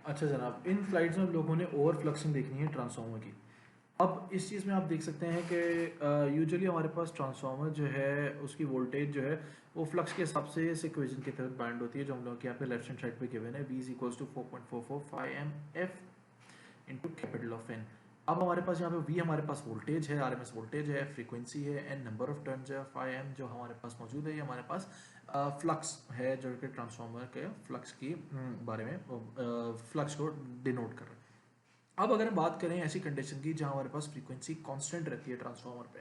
अच्छा जनाब, इन स्लाइड्स में हम लोगों ने ओवरफ्लक्सिंग देखनी है ट्रांसफार्मर की। अब इस चीज़ में आप देख सकते हैं कि यूजुअली हमारे पास ट्रांसफार्मर जो है उसकी वोल्टेज जो है वो फ्लक्स के हिसाब से इस इक्वेशन की तरफ बाइंड होती है, जो हम लोग के यहाँ पे लेफ्ट हैंड साइड पे गिवन है, V is equals to 4.445 M F into capital of N. अब हमारे पास यहाँ पे V हमारे पास वोल्टेज है, RMS वोल्टेज है, फ्रीक्वेंसी है, एन नंबर ऑफ टर्न्स है, 5M जो हमारे पास मौजूद है, ये हमारे पास फ्लक्स है जो कि ट्रांसफार्मर के फ्लक्स की बारे में फ्लक्स को डिनोट कर रहा है। अब अगर हम बात करें ऐसी कंडीशन की जहां हमारे पास फ्रीक्वेंसी कांस्टेंट रहती है ट्रांसफार्मर पे,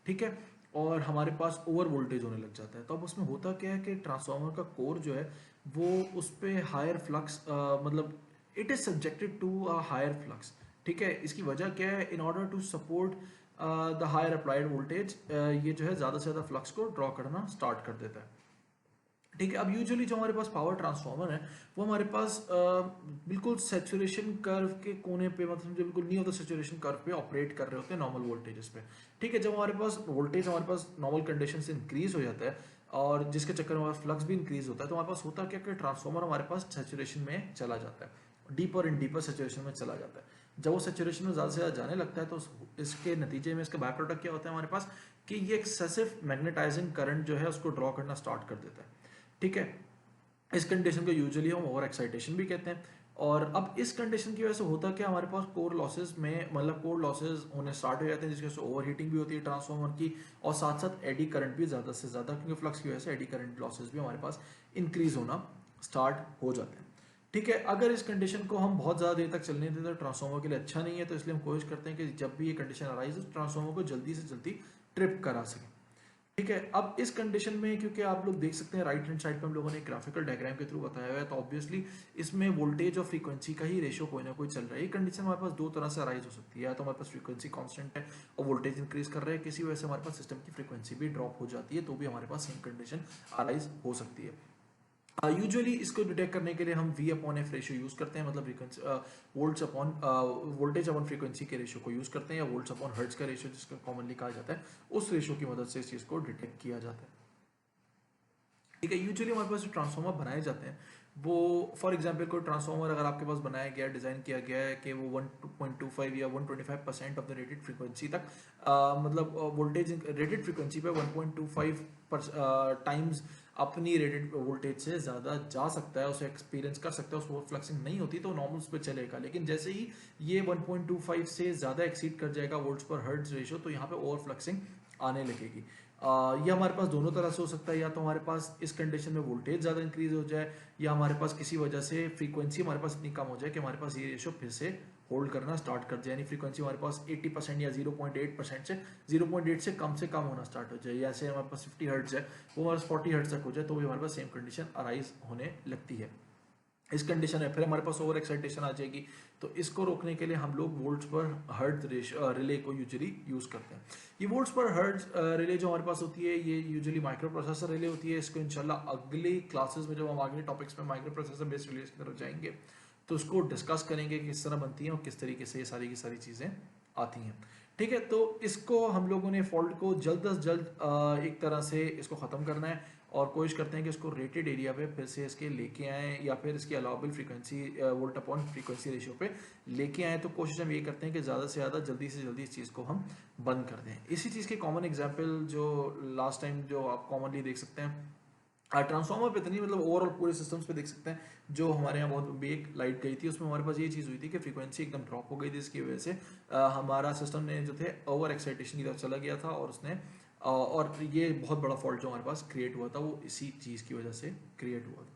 ठीक है, और हमारे पास ओवर वोल्टेज होने लग जाता है, तो अब उसमें होता क्या है कि ट्रांसफार्मर का कोर जो है वो उस पर हायर फ्लक्स मतलब it is subjected to a higher flux. ठीक है, इसकी वजह क्या है, in order to support the higher applied voltage ये जो है ज़्यादा से ज़्यादा फ्लक्स को ड्रॉ करना स्टार्ट कर देता है। ठीक है, अब यूजुअली जो हमारे पास पावर ट्रांसफार्मर है वो हमारे पास बिल्कुल सेचुरेशन कर्व के कोने पे, मतलब जो बिल्कुल नहीं होता सेचुरेशन कर्व पे ऑपरेट कर रहे होते हैं नॉर्मल वोल्टेजेस पे। ठीक है, जब हमारे पास वोल्टेज हमारे पास नॉर्मल कंडीशन से इंक्रीज हो जाता है और जिसके चक्कर में हमारा फ्लक्स भी इंक्रीज होता है, तो हमारे पास होता क्या कि ट्रांसफार्मर हमारे पास सेचुरेशन में चला जाता है, डीपर एंड डीपर सेचुरेशन में चला जाता है। जब वो सेचुरेशन में ज़्यादा से ज़्यादा जाने लगता है तो इसके नतीजे में इसका बाय प्रोडक्ट क्या होता है हमारे पास, कि ये एक्सेसिव मैग्नेटाइजिंग करंट जो है उसको ड्रॉ करना स्टार्ट कर देता है। ठीक है, इस कंडीशन को यूजुअली हम ओवर एक्साइटेशन भी कहते हैं। और अब इस कंडीशन की वजह से होता क्या, हमारे पास कोर लॉसेस में मतलब कोर लॉसेस होने स्टार्ट हो जाते हैं, जिसकी वजह से ओवर हीटिंग भी होती है ट्रांसफार्मर की, और साथ साथ एडी करंट भी ज़्यादा से ज़्यादा, क्योंकि फ्लक्स की वजह से एडी करंट लॉसेस भी हमारे पास इंक्रीज होना स्टार्ट हो जाते हैं। ठीक है, अगर इस कंडीशन को हम बहुत ज़्यादा देर तक चलने दें तो ट्रांसफार्मर के लिए अच्छा नहीं है, तो इसलिए हम कोशिश करते हैं कि जब भी ये कंडीशन अराइज हो ट्रांसफार्मर को जल्दी से जल्दी ट्रिप करा सकें। ठीक है, अब इस कंडीशन में क्योंकि आप लोग देख सकते हैं राइट हैंड साइड पे हम लोगों ने ग्राफिकल डायग्राम के थ्रू बताया हुआ है, तो ऑब्वियसली इसमें वोल्टेज और फ्रीक्वेंसी का ही रेशियो कोई ना कोई चल रहा है। ये कंडीशन हमारे पास दो तरह से अराइज हो सकती है, या तो हमारे पास फ्रीक्वेंसी कांस्टेंट है और वोल्टेज इंक्रीज कर रहे हैं, किसी वजह से हमारे पास सिस्टम की फ्रीक्वेंसी भी ड्रॉप हो जाती है, तो भी हमारे पास सेम कंडीशन अराइज हो सकती है। यूजुअली इसको डिटेक्ट करने के लिए हम V upon F ratio use करते हैं, मतलब frequency volts upon voltage upon frequency के रेशियो को यूज करते हैं, या वोल्ट्स अपॉन हर्ट्ज का रेशियो जिसका कॉमनली कहा जाता है, उस रेशियो की मदद से इस चीज को डिटेक्ट किया जाता है। ठीक है, यूजुअली हमारे पास जो ट्रांसफार्मर बनाए जाते हैं वो, फॉर एग्जांपल कोई ट्रांसफार्मर अगर आपके पास बनाया गया डिजाइन किया गया है कि वो 1.25 या 125% ऑफ द रेटेड फ्रीक्वेंसी तक मतलब वोल्टेज रेटेड फ्रीक्वेंसी पे 1.25 टाइम्स अपनी रेटेड वोल्टेज से ज़्यादा जा सकता है, उसे एक्सपीरियंस कर सकता है, उस ओवर फ्लक्सिंग नहीं होती तो नॉर्मल पे चलेगा। लेकिन जैसे ही ये 1.25 से ज़्यादा एक्सीड कर जाएगा वोल्ट्स पर हर्ट्ज रेशियो, तो यहाँ पे ओवर फ्लक्सिंग आने लगेगी। ये हमारे पास दोनों तरह से हो सकता है, या तो हमारे पास इस कंडीशन में वोल्टेज ज़्यादा इंक्रीज हो जाए, या हमारे पास किसी वजह से फ्रीक्वेंसी हमारे पास इतनी कम हो जाए कि हमारे पास ये रेशियो फिर से होल्ड करना स्टार्ट कर जाए, यानी फ्रीक्वेंसी हमारे पास 80% या 0.8% से 0.8 से कम होना स्टार्ट हो जाए, या से हमारे पास 50 हर्ट्ज है वो हमारे पास 40 हर्ट्ज तक हो जाए, तो भी हमारे पास सेम कंडीशन अराइज होने लगती है। इस कंडीशन में फिर हमारे पास ओवर एक्साइटेशन आ जाएगी, तो इसको रोकने के लिए हम लोग वोल्ट्स पर हर्ट्ज रिले को यूजुअली यूज करते हैं। ये वोल्ट्स पर हर्ट्ज रिले जो हमारे पास होती है ये यूजुअली माइक्रो प्रोसेसर रिले होती है। इसको इंशाल्लाह अगली क्लासेस में जब हम आगे टॉपिक्स में माइक्रो प्रोसेसर बेस्ड रिलेज की तरफ जाएंगे तो उसको डिस्कस करेंगे कि किस तरह बनती है और किस तरीके से ये सारी की सारी चीज़ें आती हैं। ठीक है, तो इसको हम लोगों ने फॉल्ट को जल्द अज जल्द एक तरह से इसको ख़त्म करना है, और कोशिश करते हैं कि इसको रेटेड एरिया पे फिर से इसके लेके आएँ, या फिर इसकी allowable frequency volt upon frequency ratio पे लेके आएँ। तो कोशिश हम ये करते हैं कि ज़्यादा से ज़्यादा जल्दी से जल्दी इस चीज़ को हम बंद कर दें। इसी चीज़ के कॉमन एग्जाम्पल जो लास्ट टाइम जो आप कॉमनली देख सकते हैं ट्रांसफार्मर पे तो नहीं, मतलब ओवरऑल पूरे सिस्टम्स पे देख सकते हैं, जो हमारे यहाँ बहुत बेग लाइट गई थी उसमें हमारे पास ये चीज़ हुई थी कि फ्रीक्वेंसी एकदम ड्रॉप हो गई थी, जिसकी वजह से हमारा सिस्टम ने जो थे ओवर एक्साइटेशन की तरफ चला गया था, और उसने और ये बहुत बड़ा फॉल्ट जो हमारे पास क्रिएट हुआ था वो इसी चीज़ की वजह से क्रिएट हुआ था।